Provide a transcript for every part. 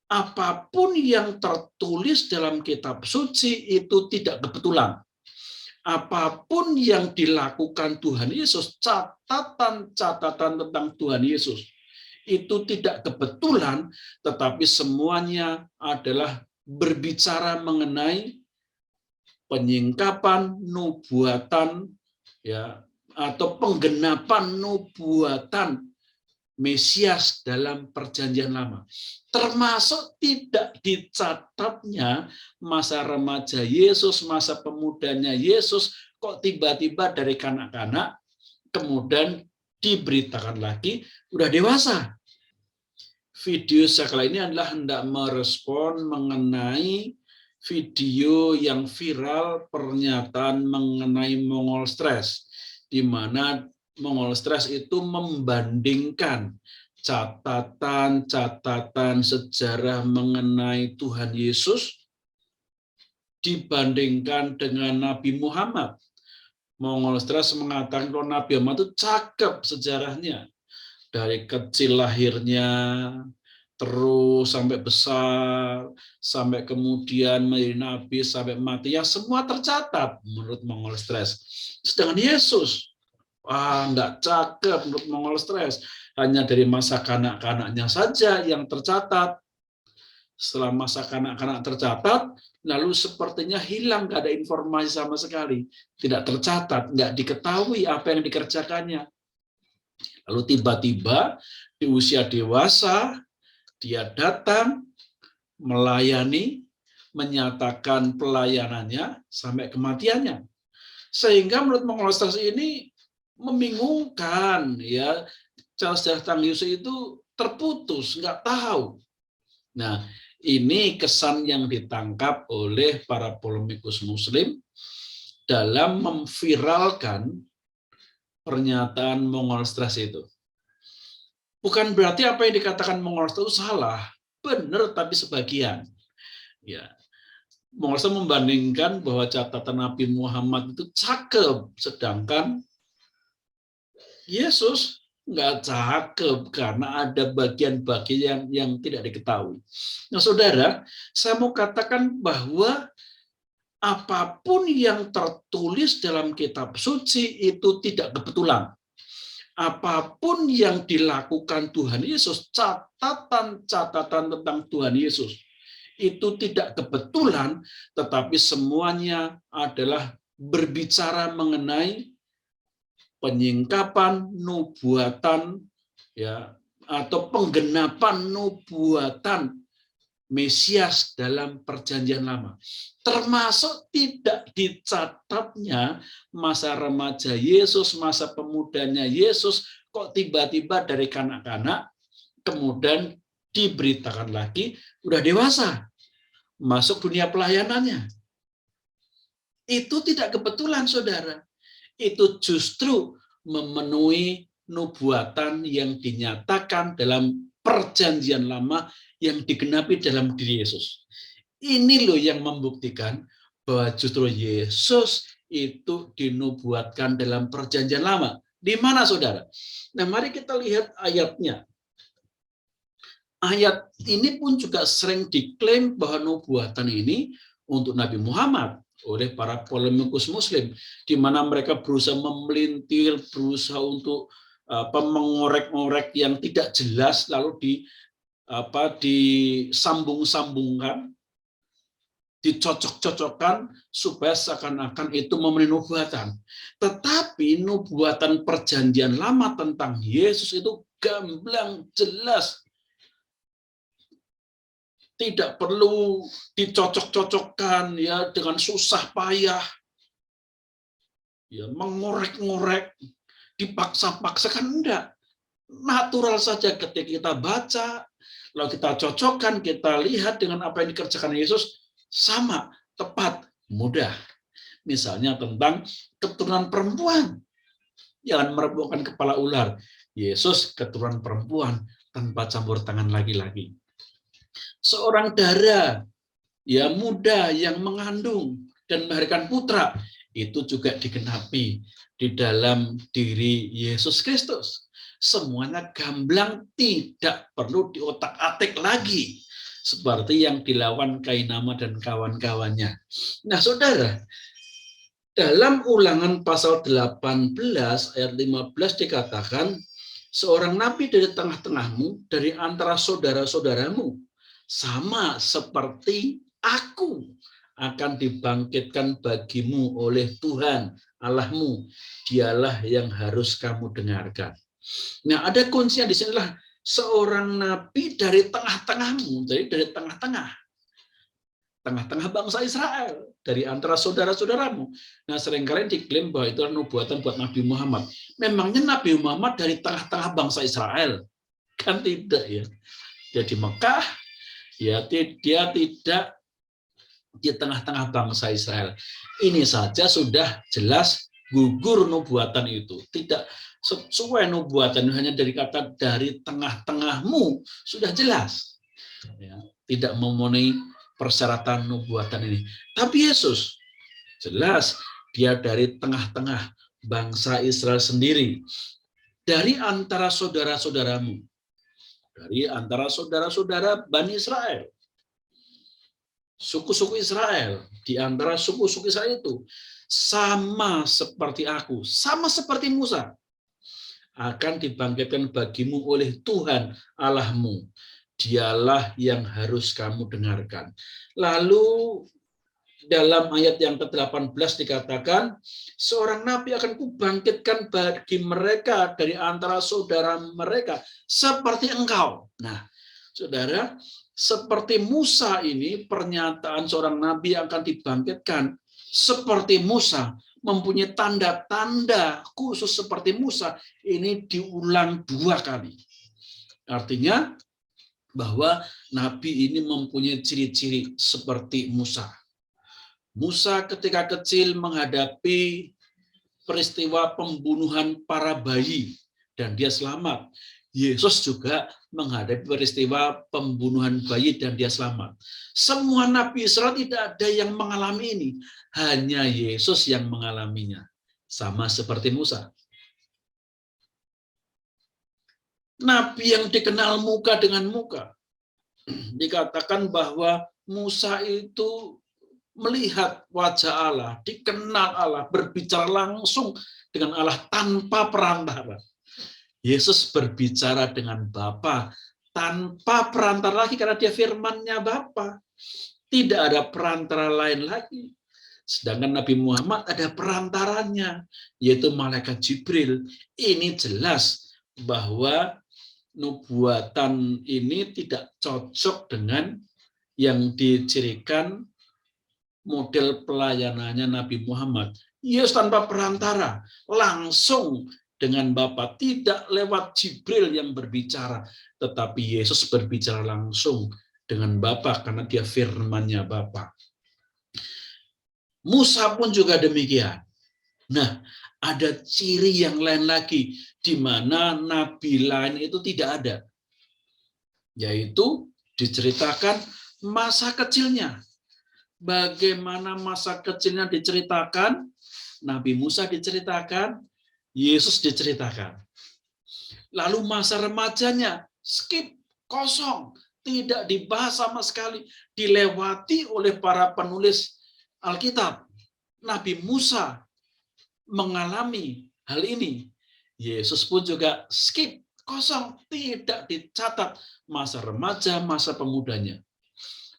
apapun yang tertulis dalam kitab suci itu tidak kebetulan. Apapun yang dilakukan Tuhan Yesus, catatan-catatan tentang Tuhan Yesus itu tidak kebetulan, tetapi semuanya adalah berbicara mengenai penyingkapan nubuatan, ya, atau penggenapan nubuatan Mesias dalam perjanjian lama. Termasuk tidak dicatatnya masa remaja Yesus, masa pemudanya Yesus, kok tiba-tiba dari kanak-kanak, kemudian diberitakan lagi, udah dewasa. Video saya kali ini adalah hendak merespon mengenai video yang viral pernyataan mengenai Mongol Stress, di mana Mongol Stress itu membandingkan catatan-catatan sejarah mengenai Tuhan Yesus dibandingkan dengan Nabi Muhammad. Mongol Stress mengatakan kalau Nabi Muhammad itu cakep sejarahnya. Dari kecil lahirnya, terus sampai besar, sampai kemudian menjadi nabi, sampai mati, ya semua tercatat menurut Mongol Stress. Sedangkan Yesus, nggak cakep menurut Mongol Stress. Hanya dari masa kanak-kanaknya saja yang tercatat. Setelah masa kanak-kanak tercatat, lalu sepertinya hilang, nggak ada informasi sama sekali. Tidak tercatat, nggak diketahui apa yang dikerjakannya. Lalu tiba-tiba di usia dewasa, dia datang melayani, menyatakan pelayanannya sampai kematiannya. Sehingga menurut Mongol Stress ini membingungkan, ya, sejarah tentang Yesus itu terputus, nggak tahu. Nah, ini kesan yang ditangkap oleh para polemikus Muslim dalam memviralkan pernyataan Mongol Stress itu. Bukan berarti apa yang dikatakan Mongol Stress itu salah, benar tapi sebagian. Ya, Mongol Stress membandingkan bahwa catatan Nabi Muhammad itu cakep, sedangkan Yesus nggak cakep karena ada bagian-bagian yang tidak diketahui. Nah, saudara, saya mau katakan bahwa apapun yang tertulis dalam kitab suci itu tidak kebetulan. Apapun yang dilakukan Tuhan Yesus, catatan-catatan tentang Tuhan Yesus itu tidak kebetulan, tetapi semuanya adalah berbicara mengenai penyingkapan nubuatan, ya, atau penggenapan nubuatan Mesias dalam perjanjian lama. Termasuk tidak dicatatnya masa remaja Yesus, masa pemudanya Yesus, kok tiba-tiba dari kanak-kanak, kemudian diberitakan lagi, udah dewasa, masuk dunia pelayanannya. Itu tidak kebetulan, saudara. Itu justru memenuhi nubuatan yang dinyatakan dalam perjanjian lama yang digenapi dalam diri Yesus. Ini loh yang membuktikan bahwa justru Yesus itu dinubuatkan dalam perjanjian lama. Di mana, saudara? Nah, mari kita lihat ayatnya. Ayat ini pun juga sering diklaim bahwa nubuatan ini untuk Nabi Muhammad oleh para polemikus Muslim, di mana mereka berusaha memelintir, berusaha untuk mengorek-ngorek yang tidak jelas, lalu disambung-sambungkan, dicocok-cocokkan supaya seakan-akan itu memenuhi nubuatan. Tetapi nubuatan perjanjian lama tentang Yesus itu gamblang, jelas, tidak perlu dicocok-cocokkan, ya, dengan susah payah, ya, mengorek-ngorek, dipaksa-paksakan, enggak. Natural saja ketika kita baca, lalu kita cocokkan, kita lihat dengan apa yang dikerjakan Yesus, sama, tepat, mudah. Misalnya tentang keturunan perempuan, jangan merembukan kepala ular. Yesus keturunan perempuan tanpa campur tangan laki-laki. Seorang dara, ya, muda yang mengandung dan melahirkan putra, itu juga digenapi di dalam diri Yesus Kristus. Semuanya gamblang, tidak perlu diotak-atik lagi. seperti yang dilawan Kainama dan kawan-kawannya. Nah, saudara, dalam Ulangan pasal 18 ayat 15 dikatakan, seorang nabi dari tengah-tengahmu, dari antara saudara-saudaramu, sama seperti aku, akan dibangkitkan bagimu oleh Tuhan Allahmu. Dialah yang harus kamu dengarkan. Nah, ada kuncinya di sinilah, seorang nabi dari tengah-tengahmu, jadi dari tengah-tengah bangsa Israel, dari antara saudara-saudaramu. Nah, seringkali diklaim bahwa itu adalah nubuatan buat Nabi Muhammad. Memangnya Nabi Muhammad dari tengah-tengah bangsa Israel? Kan tidak ya. Dia di Mekah, ya dia tidak di tengah-tengah bangsa Israel. Ini saja sudah jelas gugur nubuatan itu. Tidak sesuai nubuatan, hanya dari kata dari tengah-tengahmu sudah jelas. Ya, tidak memenuhi persyaratan nubuatan ini. Tapi Yesus jelas dia dari tengah-tengah bangsa Israel sendiri, dari antara saudara-saudaramu, dari antara saudara-saudara Bani Israel, suku-suku Israel, di antara suku-suku Israel itu sama seperti aku, sama seperti Musa, akan dibangkitkan bagimu oleh Tuhan Allahmu. Dialah yang harus kamu dengarkan. Lalu dalam ayat yang ke-18 dikatakan, seorang nabi akan kubangkitkan bagi mereka dari antara saudara mereka seperti engkau. Nah, saudara, seperti Musa ini, pernyataan seorang nabi yang akan dibangkitkan seperti Musa, mempunyai tanda-tanda khusus seperti Musa, ini diulang 2 kali. Artinya bahwa nabi ini mempunyai ciri-ciri seperti Musa. Musa ketika kecil menghadapi peristiwa pembunuhan para bayi dan dia selamat. Yesus juga menghadapi peristiwa pembunuhan bayi dan dia selamat. Semua nabi Israel tidak ada yang mengalami ini, hanya Yesus yang mengalaminya. Sama seperti Musa. Nabi yang dikenal muka dengan muka. Dikatakan bahwa Musa itu melihat wajah Allah, dikenal Allah, berbicara langsung dengan Allah tanpa perantara. Yesus berbicara dengan Bapa tanpa perantara lagi karena dia firman-Nya Bapa. Tidak ada perantara lain lagi. Sedangkan Nabi Muhammad ada perantaranya, yaitu malaikat Jibril. Ini jelas bahwa nubuatan ini tidak cocok dengan yang dicirikan model pelayanannya Nabi Muhammad. Yesus tanpa perantara, langsung dengan Bapa, tidak lewat Jibril yang berbicara, tetapi Yesus berbicara langsung dengan Bapa karena dia firman-Nya Bapa. Musa pun juga demikian. Nah, ada ciri yang lain lagi di mana nabi lain itu tidak ada. Yaitu diceritakan masa kecilnya. Bagaimana masa kecilnya diceritakan? Nabi Musa diceritakan, Yesus diceritakan. Lalu masa remajanya skip, kosong, tidak dibahas sama sekali, dilewati oleh para penulis Alkitab. Nabi Musa mengalami hal ini. Yesus pun juga skip, kosong, tidak dicatat masa remaja, masa pemudanya.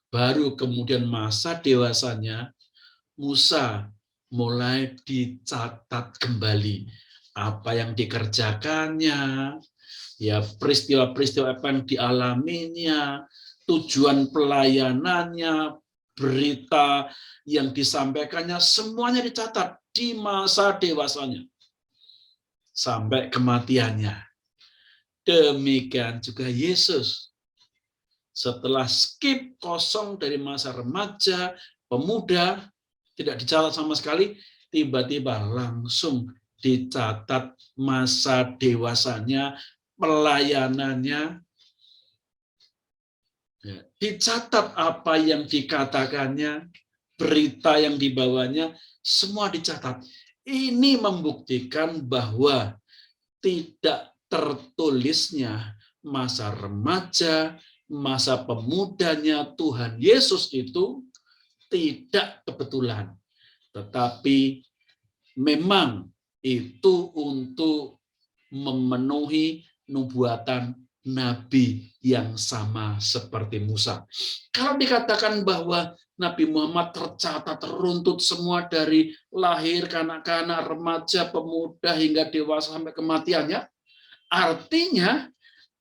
Baru kemudian masa dewasanya, Musa mulai dicatat kembali apa yang dikerjakannya, ya peristiwa-peristiwa apa yang dialaminya, tujuan pelayanannya, berita yang disampaikannya, semuanya dicatat di masa dewasanya sampai kematiannya. Demikian juga Yesus. Setelah skip, kosong dari masa remaja, pemuda, tidak dicatat sama sekali, tiba-tiba langsung dicatat masa dewasanya, pelayanannya, dicatat apa yang dikatakannya, berita yang dibawanya, semua dicatat. Ini membuktikan bahwa tidak tertulisnya masa remaja, masa pemudanya Tuhan Yesus itu tidak kebetulan, tetapi memang itu untuk memenuhi nubuatan nabi yang sama seperti Musa. Kalau dikatakan bahwa Nabi Muhammad tercatat teruntut semua dari lahir, kanak-kanak, remaja, pemuda, hingga dewasa sampai kematiannya, artinya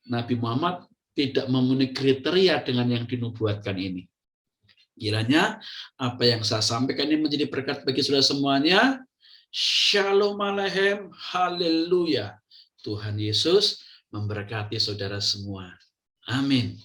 Nabi Muhammad tidak memenuhi kriteria dengan yang dinubuatkan ini. Kiranya apa yang saya sampaikan ini menjadi berkat bagi saudara semuanya. Shalom Aleichem, haleluya. Tuhan Yesus memberkati saudara semua. Amin.